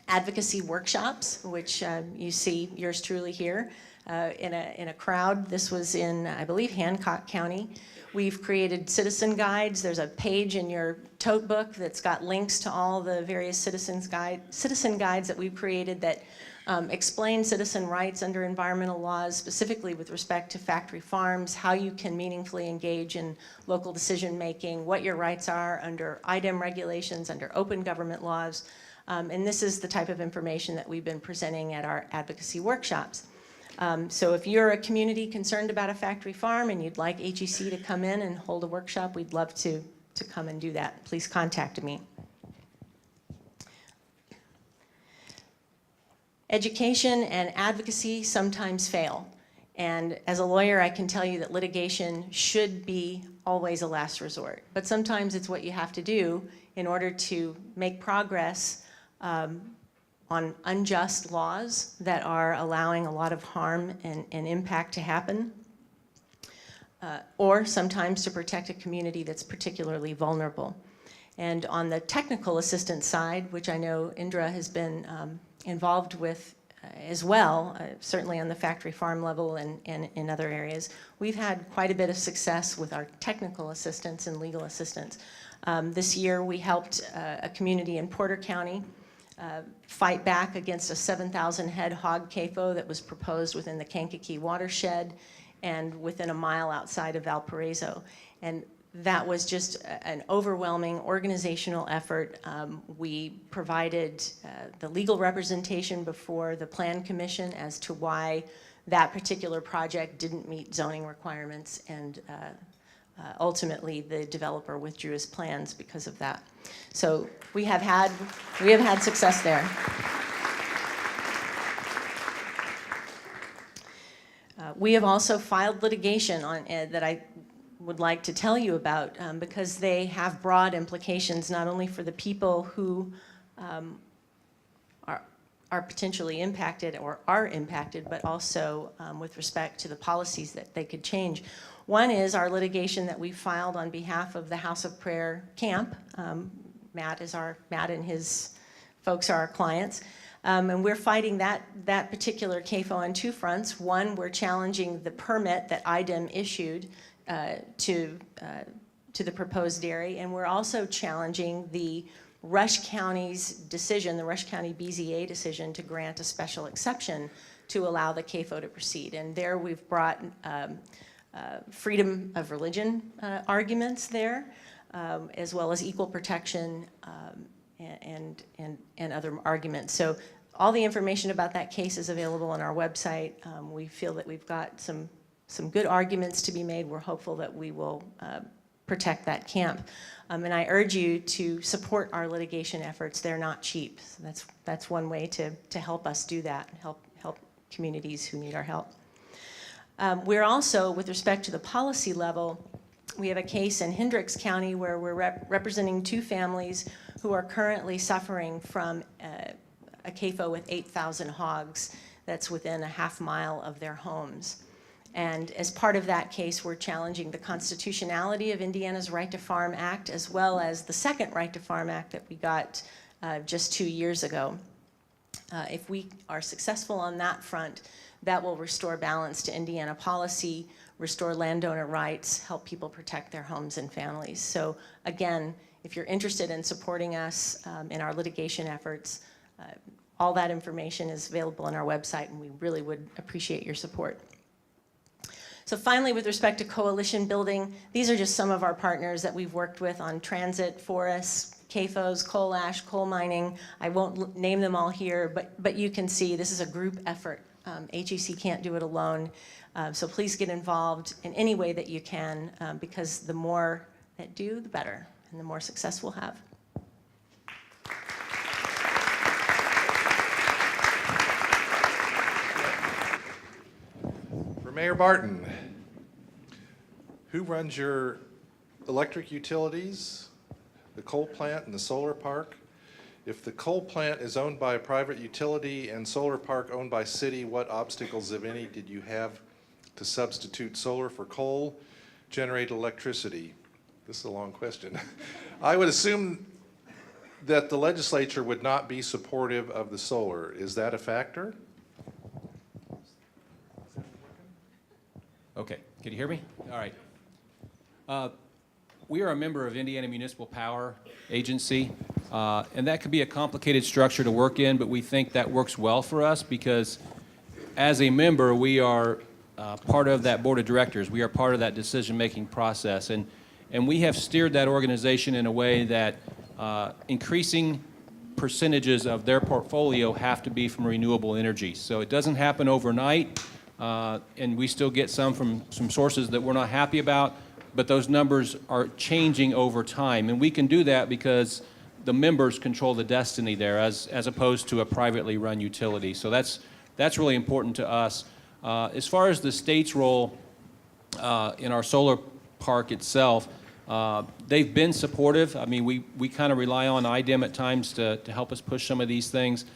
advocacy workshops, which you see yours truly here in a crowd. This was in, I believe, Hancock County. We've created citizen guides. There's a page in your tote book that's got links to all the various citizen guides that we've created that explain citizen rights under environmental laws, specifically with respect to factory farms, how you can meaningfully engage in local decision making, what your rights are under IDEM regulations, under open government laws. And this is the type of information that we've been presenting at our advocacy workshops. So if you're a community concerned about a factory farm and you'd like HEC to come in and hold a workshop, we'd love to come and do that. Please contact me. Education and advocacy sometimes fail. And as a lawyer, I can tell you that litigation should be always a last resort. But sometimes it's what you have to do in order to make progress on unjust laws that are allowing a lot of harm and impact to happen, or sometimes to protect a community that's particularly vulnerable. And on the technical assistance side, which I know Indra has been involved with as well, certainly on the factory farm level and in other areas. We've had quite a bit of success with our technical assistance and legal assistance. This year we helped a community in Porter County fight back against a 7,000 head hog CAFO that was proposed within the Kankakee watershed and within a mile outside of Valparaiso. And that was just an overwhelming organizational effort. We provided the legal representation before the Plan Commission as to why that particular project didn't meet zoning requirements, and ultimately the developer withdrew his plans because of that. So we have had success there. We have also filed litigation on that I would like to tell you about because they have broad implications not only for the people who are potentially impacted or are impacted, but also with respect to the policies that they could change. One is our litigation that we filed on behalf of the House of Prayer camp. Matt and his folks are our clients. And we're fighting that particular CAFO on two fronts. One, we're challenging the permit that IDEM issued to the proposed dairy, and we're also challenging the Rush County's decision, the Rush County BZA decision, to grant a special exception to allow the CAFO to proceed. And there we've brought freedom of religion arguments there, as well as equal protection and other arguments. So all the information about that case is available on our website. We feel that we've got some good arguments to be made. We're hopeful that we will protect that camp. And I urge you to support our litigation efforts. They're not cheap. So that's one way to help us do that, help communities who need our help. We're also, with respect to the policy level, we have a case in Hendricks County where we're representing two families who are currently suffering from a CAFO with 8,000 hogs that's within a half mile of their homes. And as part of that case, we're challenging the constitutionality of Indiana's Right to Farm Act, as well as the second Right to Farm Act that we got just 2 years ago. If we are successful on that front, that will restore balance to Indiana policy, restore landowner rights, help people protect their homes and families. So again, if you're interested in supporting us in our litigation efforts, all that information is available on our website, and we really would appreciate your support. So finally, with respect to coalition building, these are just some of our partners that we've worked with on transit, forests, CAFOs, coal ash, coal mining. I won't name them all here, but you can see this is a group effort. HEC can't do it alone. So please get involved in any way that you can, because the more that do, the better, and the more success we'll have. For Mayor Barton, who runs your electric utilities, the coal plant and the solar park? If the coal plant is owned by a private utility and solar park owned by city, what obstacles, if any, did you have to substitute solar for coal, generate electricity? This is a long question. I would assume that the legislature would not be supportive of the solar. Is that a factor? Okay, can you hear me? All right. We are a member of Indiana Municipal Power Agency, and that could be a complicated structure to work in, but we think that works well for us because as a member, we are part of that board of directors. We are part of that decision-making process, and we have steered that organization in a way that increasing percentages of their portfolio have to be from renewable energy. So it doesn't happen overnight, and we still get some from some sources that we're not happy about, but those numbers are changing over time. And we can do that because the members control the destiny there as opposed to a privately run utility. So that's really important to us. As far as the state's role in our solar park itself, they've been supportive. I mean, we kind of rely on IDEM at times to help us push some of these things.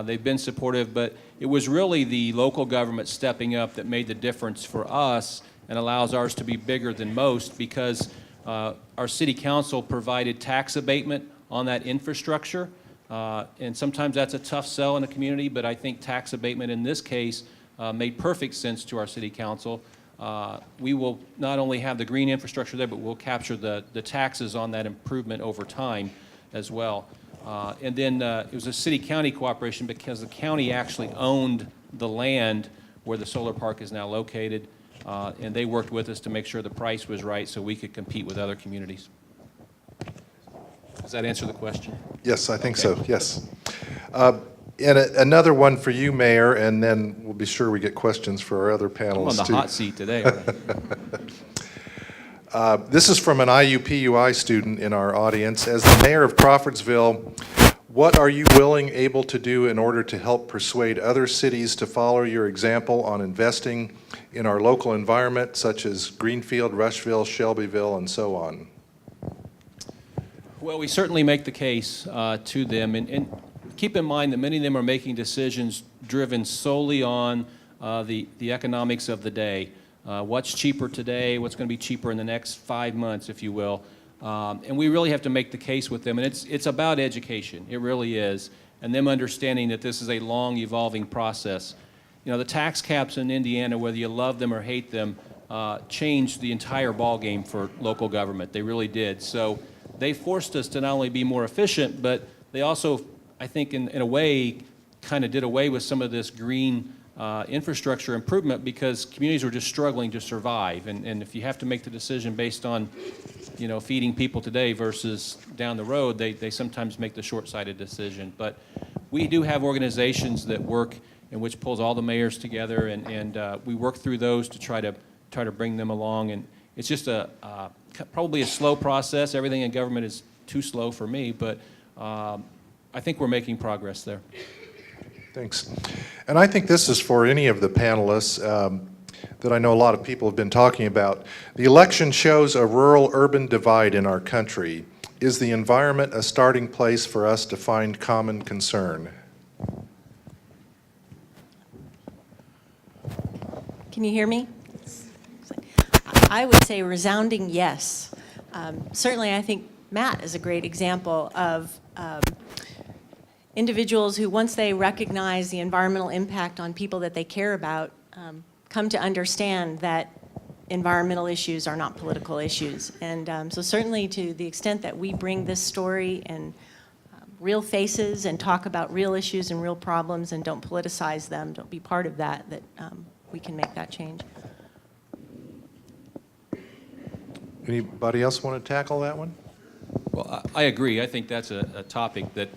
They've been supportive, but it was really the local government stepping up that made the difference for us and allows ours to be bigger than most because our city council provided tax abatement on that infrastructure. And sometimes that's a tough sell in a community, but I think tax abatement in this case made perfect sense to our city council. We will not only have the green infrastructure there, but we'll capture the taxes on that improvement over time as well. And then it was a city-county cooperation because the county actually owned the land where the solar park is now located, and they worked with us to make sure the price was right so we could compete with other communities. Does that answer the question? Yes, I think so, yes. And another one for you, Mayor, and then we'll be sure we get questions for our other panelists, I'm on the too. hot seat today, aren't I? This is from an IUPUI student in our audience. As the mayor of Crawfordsville, what are you able to do in order to help persuade other cities to follow your example on investing in our local environment, such as Greenfield, Rushville, Shelbyville, and so on? Well, we certainly make the case to them, and keep in mind that many of them are making decisions driven solely on the economics of the day. What's cheaper today, what's going to be cheaper in the next 5 months, if you will. And we really have to make the case with them, and it's about education. It really is, and them understanding that this is a long, evolving process. You know, the tax caps in Indiana, whether you love them or hate them, changed the entire ballgame for local government. They really did. So they forced us to not only be more efficient, but they also, I think, in a way, kind of did away with some of this green infrastructure improvement because communities were just struggling to survive. And if you have to make the decision based on, you know, feeding people today versus down the road, they sometimes make the short-sighted decision. But we do have organizations that work in which pulls all the mayors together, and we work through those to try to bring them along. And it's just probably a slow process. Everything in government is too slow for me, but I think we're making progress there. Thanks. And I think this is for any of the panelists that I know a lot of people have been talking about. The election shows a rural-urban divide in our country. Is the environment a starting place for us to find common concern? Can you hear me? I would say resounding yes. Certainly, I think Matt is a great example of individuals who, once they recognize the environmental impact on people that they care about, come to understand that environmental issues are not political issues. And so certainly to the extent that we bring this story and real faces and talk about real issues and real problems and don't politicize them, don't be part of that, we can make that change. Anybody else want to tackle that one? Well, I agree. I think that's a topic that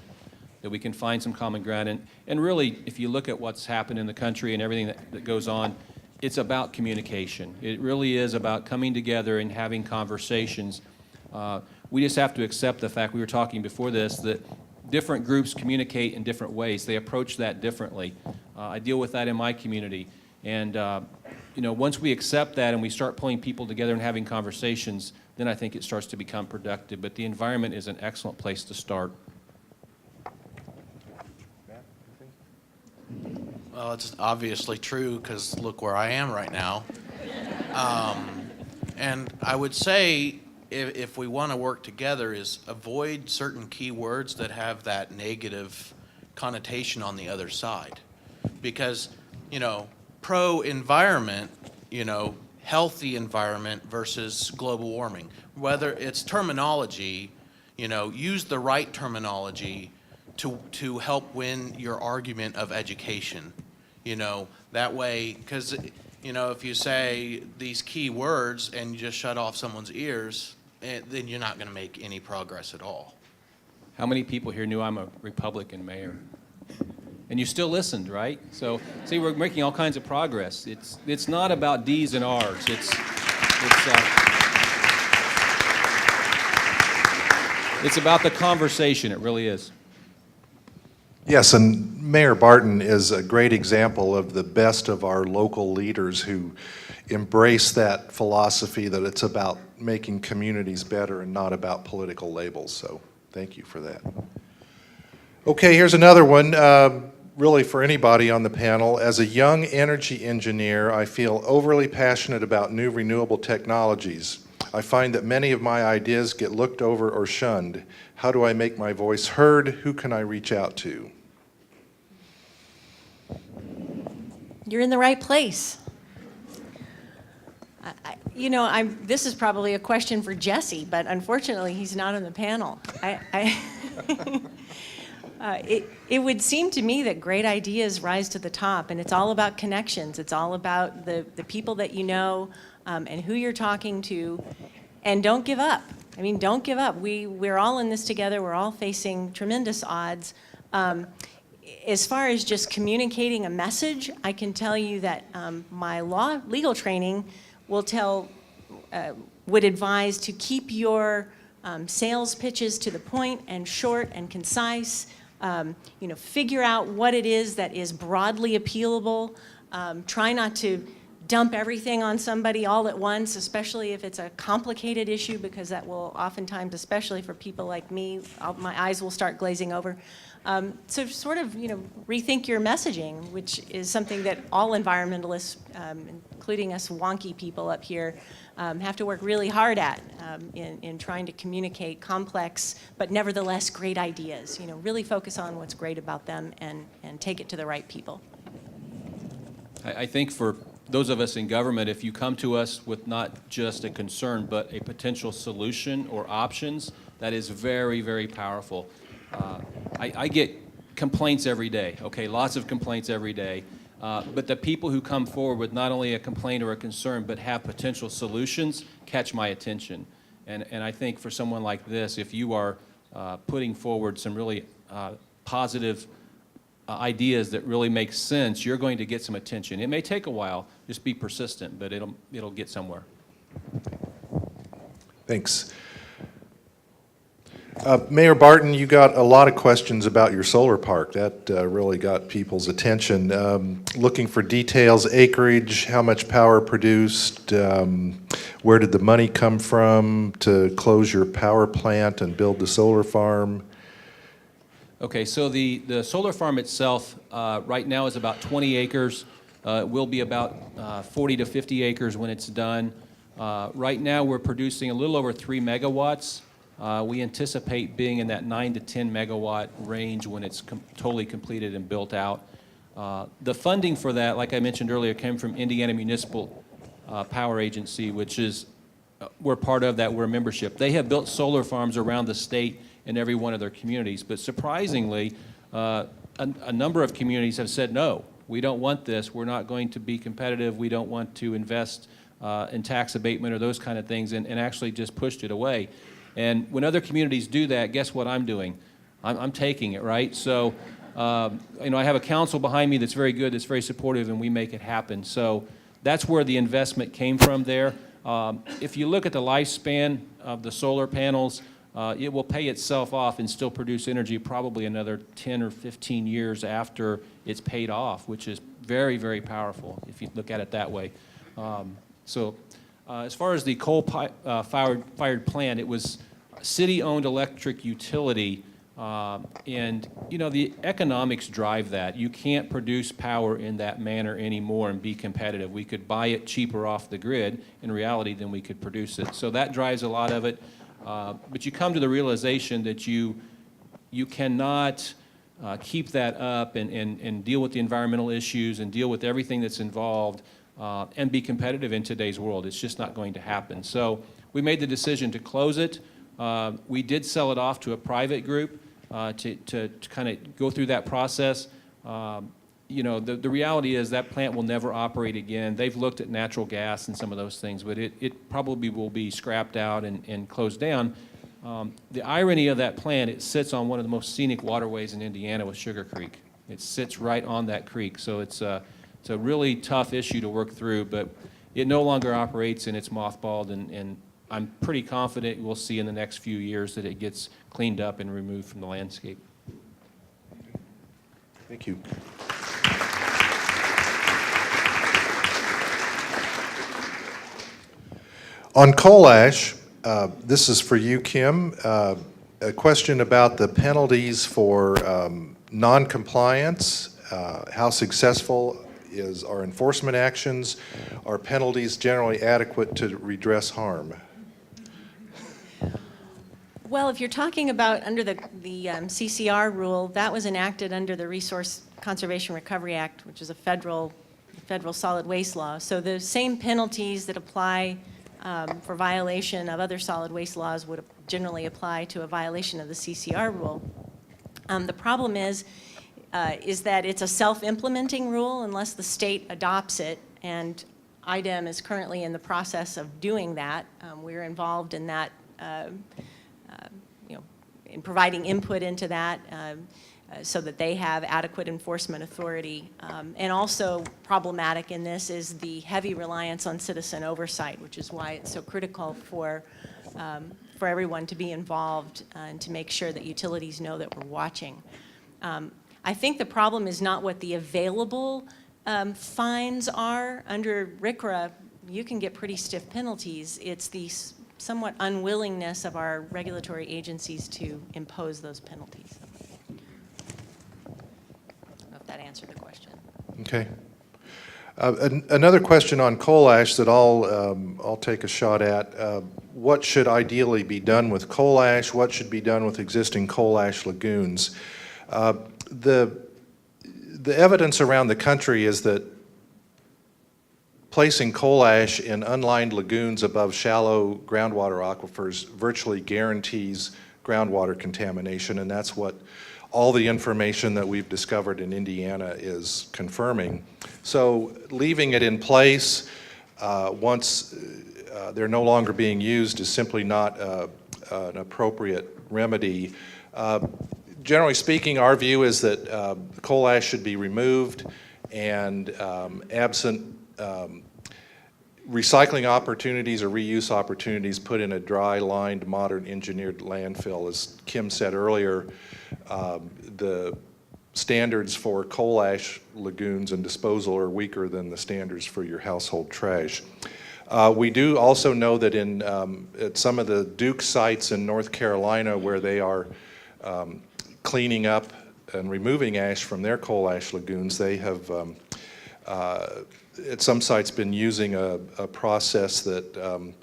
we can find some common ground. And really, if you look at what's happened in the country and everything that goes on, it's about communication. It really is about coming together and having conversations. We just have to accept the fact, we were talking before this, that different groups communicate in different ways. They approach that differently. I deal with that in my community. And you know, once we accept that and we start pulling people together and having conversations, then I think it starts to become productive. But the environment is an excellent place to start. Well, it's obviously true because look where I am right now. And I would say if we want to work together is avoid certain key words that have that negative connotation on the other side. Because, you know, pro-environment, you know, healthy environment versus global warming. Whether it's terminology, you know, use the right terminology to help win your argument of education. You know, that way, because, you know, if you say these key words and you just shut off someone's ears, then you're not going to make any progress at all. How many people here knew I'm a Republican mayor? And you still listened, right? So, see, we're making all kinds of progress. It's not about D's and R's. It's about the conversation. It really is. Yes, and Mayor Barton is a great example of the best of our local leaders who embrace that philosophy that it's about making communities better and not about political labels. So thank you for that. Okay, here's another one, really for anybody on the panel. As a young energy engineer, I feel overly passionate about new renewable technologies. I find that many of my ideas get looked over or shunned. How do I make my voice heard? Who can I reach out to? You're in the right place. This is probably a question for Jesse, but unfortunately, he's not on the panel. It would seem to me that great ideas rise to the top, and it's all about connections. It's all about the people that you know and who you're talking to, and don't give up. I mean, don't give up. We're all in this together. We're all facing tremendous odds. As far as just communicating a message, I can tell you that my legal training would advise to keep your sales pitches to the point and short and concise. Figure out what it is that is broadly appealable. Try not to dump everything on somebody all at once, especially if it's a complicated issue, because that will oftentimes, especially for people like me, my eyes will start glazing over. So sort of, rethink your messaging, which is something that all environmentalists, including us wonky people up here, have to work really hard at in trying to communicate complex but nevertheless great ideas. Really focus on what's great about them and take it to the right people. I think for those of us in government, if you come to us with not just a concern but a potential solution or options, that is very, very powerful. I get complaints every day, okay, lots of complaints every day. But the people who come forward with not only a complaint or a concern but have potential solutions catch my attention. And I think for someone like this, if you are putting forward some really positive ideas that really make sense, you're going to get some attention. It may take a while, just be persistent, but it'll get somewhere. Thanks. Mayor Barton, you got a lot of questions about your solar park. That really got people's attention. Looking for details, acreage, how much power produced, where did the money come from to close your power plant and build the solar farm? Okay, so the solar farm itself right now is about 20 acres. It will be about 40 to 50 acres when it's done. Right now we're producing a little over 3 megawatts. We anticipate being in that 9 to 10 megawatt range when it's totally completed and built out. The funding for that, like I mentioned earlier, came from Indiana Municipal Power Agency, which is, we're part of that, we're a membership. They have built solar farms around the state in every one of their communities, but surprisingly, a number of communities have said, no, we don't want this, we're not going to be competitive, we don't want to invest in tax abatement or those kind of things, and actually just pushed it away. And when other communities do that, guess what I'm doing? I'm taking it, right? So, I have a council behind me that's very good, that's very supportive, and we make it happen. So that's where the investment came from there. If you look at the lifespan of the solar panels, it will pay itself off and still produce energy probably another 10 or 15 years after it's paid off, which is very, very powerful if you look at it that way. As far as the coal-fired plant, it was a city-owned electric utility, and the economics drive that. You can't produce power in that manner anymore and be competitive. We could buy it cheaper off the grid in reality than we could produce it. So that drives a lot of it. But you come to the realization that you cannot keep that up and deal with the environmental issues and deal with everything that's involved and be competitive in today's world. It's just not going to happen. So we made the decision to close it. We did sell it off to a private group to kind of go through that process. The reality is that plant will never operate again. They've looked at natural gas and some of those things, but it probably will be scrapped out and closed down. The irony of that plant, it sits on one of the most scenic waterways in Indiana with Sugar Creek. It sits right on that creek, so it's a really tough issue to work through, but it no longer operates and it's mothballed, and I'm pretty confident we'll see in the next few years that it gets cleaned up and removed from the landscape. Thank you. On coal ash, this is for you, Kim. A question about the penalties for non-compliance. How successful is our enforcement actions? Are penalties generally adequate to redress harm? Well, if you're talking about under the CCR rule, that was enacted under the Resource Conservation Recovery Act, which is a federal solid waste law. So the same penalties that apply for violation of other solid waste laws would generally apply to a violation of the CCR rule. The problem is that it's a self-implementing rule unless the state adopts it, and IDEM is currently in the process of doing that. We're involved in that, in providing input into that so that they have adequate enforcement authority. And also problematic in this is the heavy reliance on citizen oversight, which is why it's so critical for everyone to be involved and to make sure that utilities know that we're watching. I think the problem is not what the available fines are. Under RCRA, you can get pretty stiff penalties. It's the somewhat unwillingness of our regulatory agencies to impose those penalties. I don't know if that answered the question. Okay. Another question on coal ash that I'll take a shot at. What should ideally be done with coal ash? What should be done with existing coal ash lagoons? The evidence around the country is that placing coal ash in unlined lagoons above shallow groundwater aquifers virtually guarantees groundwater contamination, and that's what all the information that we've discovered in Indiana is confirming. So leaving it in place once they're no longer being used is simply not an appropriate remedy. Generally speaking, our view is that coal ash should be removed, and absent recycling opportunities or reuse opportunities, put in a dry-lined, modern engineered landfill. As Kim said earlier, the standards for coal ash lagoons and disposal are weaker than the standards for your household trash. We do also know that at some of the Duke sites in North Carolina where they are cleaning up and removing ash from their coal ash lagoons, they have at some sites been using a process that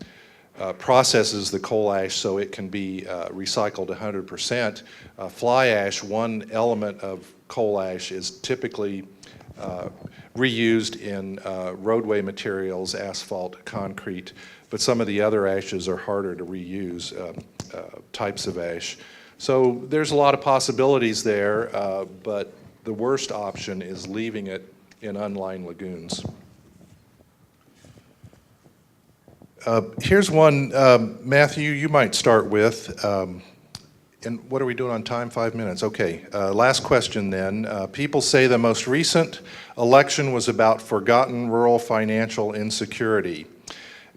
processes the coal ash so it can be recycled 100%. Fly ash, one element of coal ash, is typically reused in roadway materials, asphalt, concrete, but some of the other ashes are harder to reuse, types of ash. So there's a lot of possibilities there, but the worst option is leaving it in unlined lagoons. Here's one, Matthew, you might start with. And what are we doing on time? 5 minutes. Okay. Last question then. People say the most recent election was about forgotten rural financial insecurity.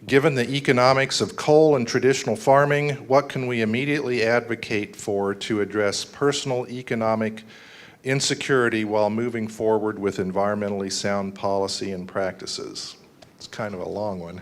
Given the economics of coal and traditional farming, what can we immediately advocate for to address personal economic insecurity while moving forward with environmentally sound policy and practices? It's kind of a long one.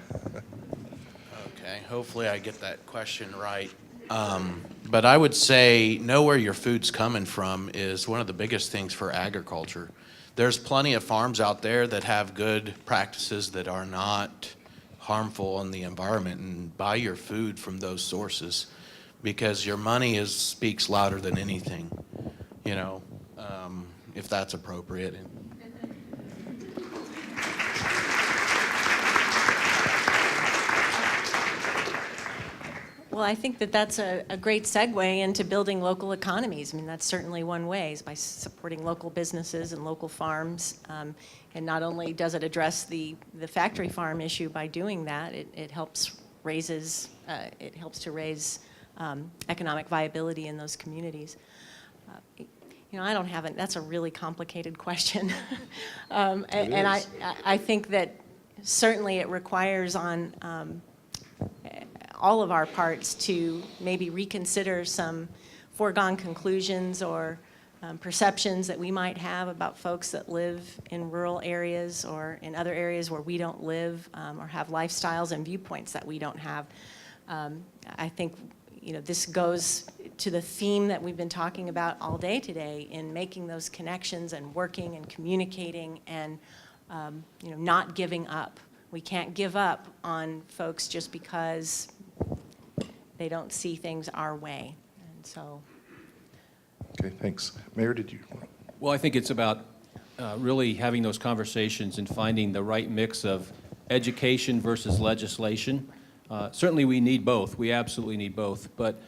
Okay, hopefully I get that question right. But I would say know where your food's coming from is one of the biggest things for agriculture. There's plenty of farms out there that have good practices that are not harmful on the environment, and buy your food from those sources because your money speaks louder than anything, if that's appropriate. Well, I think that that's a great segue into building local economies. I mean, that's certainly one way, is by supporting local businesses and local farms. And not only does it address the factory farm issue by doing that, it helps to raise economic viability in those communities. That's a really complicated question. And I think that certainly it requires on all of our parts to maybe reconsider some foregone conclusions or perceptions that we might have about folks that live in rural areas or in other areas where we don't live, or have lifestyles and viewpoints that we don't have. I think this goes to the theme that we've been talking about all day today in making those connections and working and communicating and not giving up. We can't give up on folks just because they don't see things our way. And so, Okay, thanks. Mayor, did you? Well, I think it's about really having those conversations and finding the right mix of education versus legislation. Certainly we need both. We absolutely need both. But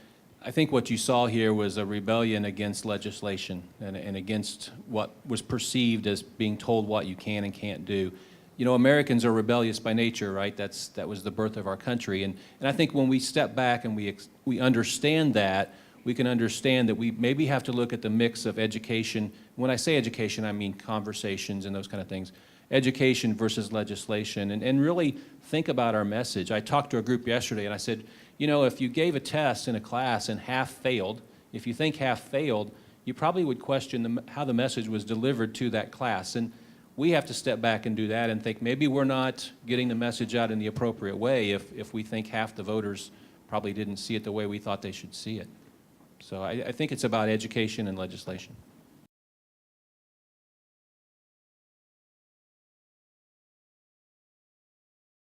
I think what you saw here was a rebellion against legislation and against what was perceived as being told what you can and can't do. You know, Americans are rebellious by nature, right? That was the birth of our country. And I think when we step back and we understand that, we can understand that we maybe have to look at the mix of education. When I say education, I mean conversations and those kind of things. Education versus legislation, and really think about our message. I talked to a group yesterday and I said, you know, if you gave a test in a class and half failed, if you think half failed, you probably would question how the message was delivered to that class. And we have to step back and do that and think maybe we're not getting the message out in the appropriate way if we think half the voters probably didn't see it the way we thought they should see it. So I think it's about education and legislation.